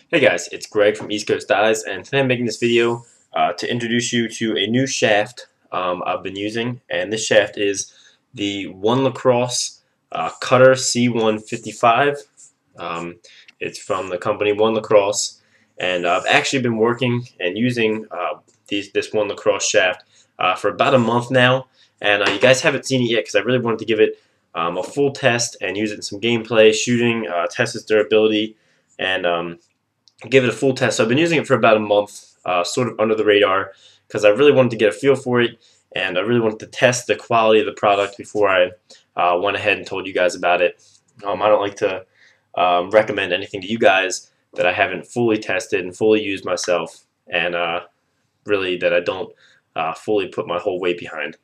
Hey guys, it's Greg from East Coast Dyes, and today I'm making this video to introduce you to a new shaft I've been using, and this shaft is the One Lacrosse Cutter C155. It's from the company One Lacrosse, and I've actually been working and using this One Lacrosse shaft for about a month now, and you guys haven't seen it yet because I really wanted to give it a full test and use it in some gameplay, shooting, test its durability, and give it a full test. So I've been using it for about a month, sort of under the radar, because I really wanted to get a feel for it, and I really wanted to test the quality of the product before I went ahead and told you guys about it. I don't like to recommend anything to you guys that I haven't fully tested and fully used myself, and really that I don't fully put my whole weight behind.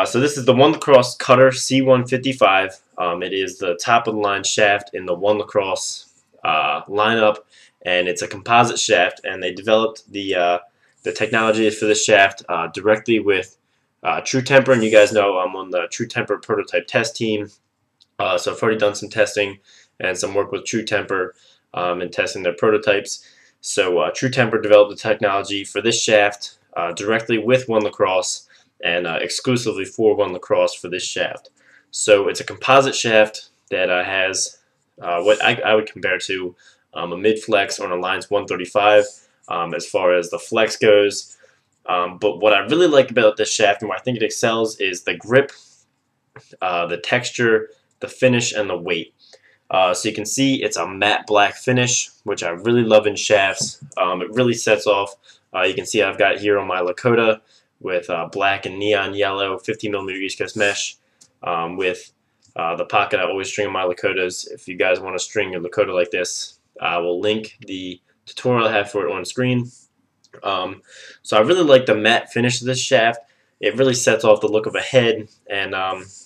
So this is the One Lacrosse Cutter C155. It is the top of the line shaft in the One Lacrosse lineup, and it's a composite shaft, and they developed the technology for this shaft directly with True Temper, and you guys know I'm on the True Temper prototype test team, so I've already done some testing and some work with True Temper in testing their prototypes. So True Temper developed the technology for this shaft directly with One Lacrosse and exclusively for One Lacrosse for this shaft. So it's a composite shaft that has what I would compare to a mid-flex on a Lines 135 as far as the flex goes. But what I really like about this shaft and where I think it excels is the grip, the texture, the finish, and the weight. So you can see it's a matte black finish, which I really love in shafts. It really sets off. You can see I've got here on my Lakota with black and neon yellow 50mm East Coast mesh with the pocket I always string in my Lakotas. If you guys want to string your Lakota like this, I will link the tutorial I have for it on screen. So I really like the matte finish of this shaft. It really sets off the look of a head, and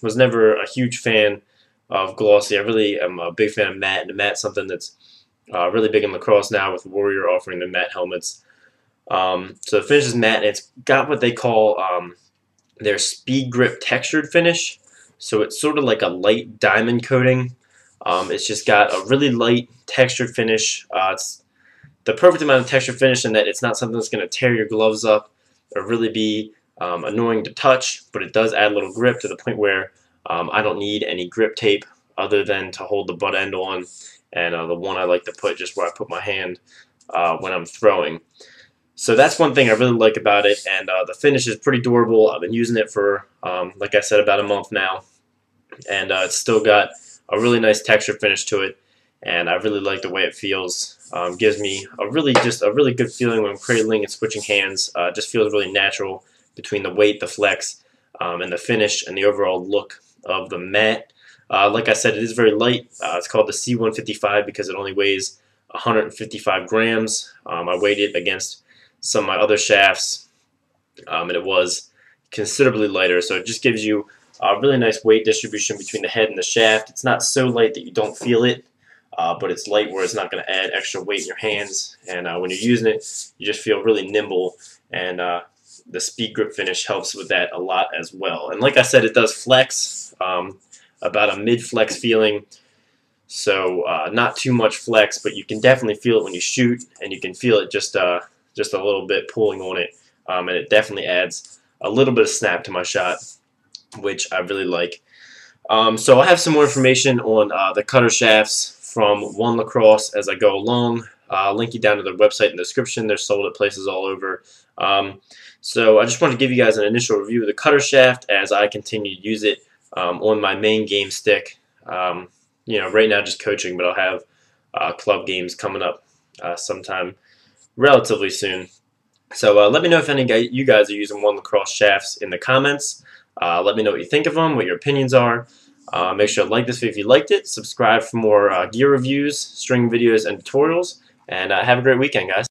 was never a huge fan of glossy. I really am a big fan of matte, and matte's something that's really big in lacrosse now with Warrior offering the matte helmets. So the finish is matte, and it's got what they call their speed grip textured finish. So it's sort of like a light diamond coating. It's just got a really light textured finish. It's the perfect amount of textured finish in that it's not something that's going to tear your gloves up or really be annoying to touch, but it does add a little grip to the point where I don't need any grip tape other than to hold the butt end on, and the one I like to put just where I put my hand when I'm throwing. So that's one thing I really like about it, and the finish is pretty durable. I've been using it for, like I said, about a month now, and it's still got a really nice texture finish to it, and I really like the way it feels. Gives me a really good feeling when I'm cradling and switching hands. Just feels really natural between the weight, the flex, and the finish, and the overall look of the mat. Like I said, it is very light. It's called the C155 because it only weighs 155 grams. I weighed it against some of my other shafts, and it was considerably lighter, so it just gives you a really nice weight distribution between the head and the shaft. It's not so light that you don't feel it, but it's light where it's not going to add extra weight in your hands, and when you're using it, you just feel really nimble, and the speed grip finish helps with that a lot as well. And like I said, it does flex, about a mid-flex feeling, so not too much flex, but you can definitely feel it when you shoot, and you can feel it just a little bit pulling on it, and it definitely adds a little bit of snap to my shot, which I really like. So I have some more information on the cutter shafts from One Lacrosse as I go along. I'll link you down to their website in the description. They're sold at places all over. So I just want to give you guys an initial review of the cutter shaft as I continue to use it on my main game stick. You know, right now just coaching, but I'll have club games coming up sometime relatively soon. So let me know if any you guys are using One Lacrosse shafts in the comments. Let me know what you think of them, what your opinions are. Make sure to like this video if you liked it. Subscribe for more gear reviews, string videos, and tutorials. And have a great weekend, guys.